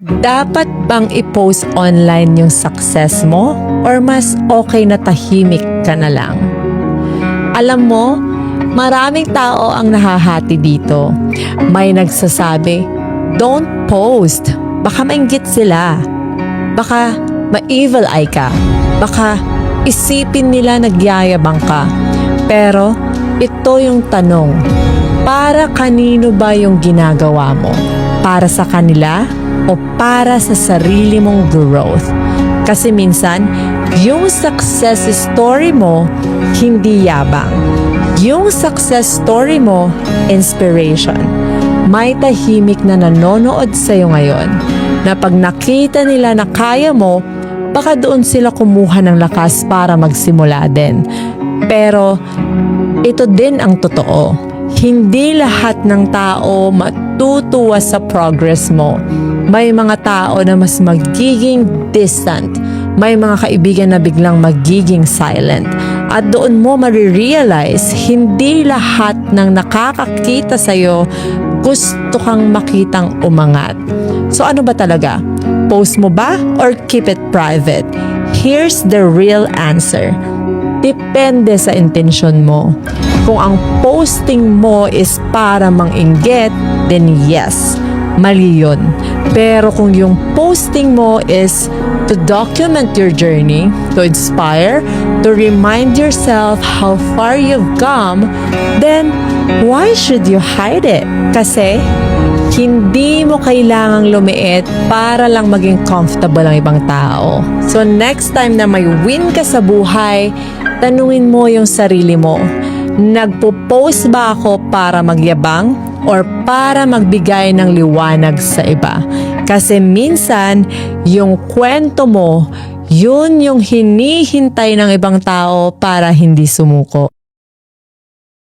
Dapat bang i-post online yung success mo or mas okay na tahimik ka na lang? Alam mo, maraming tao ang nahahati dito. May nagsasabi, don't post. Baka mainggit sila. Baka ma-evil eye ka. Baka isipin nila nagyayabang ka. Pero ito yung tanong, para kanino ba yung ginagawa mo? Para sa kanila o para sa sarili mong growth? Kasi minsan, yung success story mo, hindi yabang. Yung success story mo, inspiration. May tahimik na nanonood sa'yo ngayon na pag nakita nila na kaya mo, baka doon sila kumuha ng lakas para magsimula din. Pero ito din ang totoo. Hindi lahat ng tao matutuwa sa progress mo. May mga tao na mas magiging distant. May mga kaibigan na biglang magiging silent. At doon mo marirealize, hindi lahat ng nakakakita sa'yo gusto kang makitang umangat. So ano ba talaga? Post mo ba or keep it private? Here's the real answer. Depende sa intention mo. Kung ang posting mo is para manginggit, then yes, mali yun. Pero kung yung posting mo is to document your journey, to inspire, to remind yourself how far you've come, then why should you hide it? Kasi hindi mo kailangang lumiit para lang maging comfortable ang ibang tao. So next time na may win ka sa buhay, tanungin mo yung sarili mo, nagpo-post ba ako para magyabang or para magbigay ng liwanag sa iba? Kasi minsan, yung kwento mo, yun yung hinihintay ng ibang tao para hindi sumuko.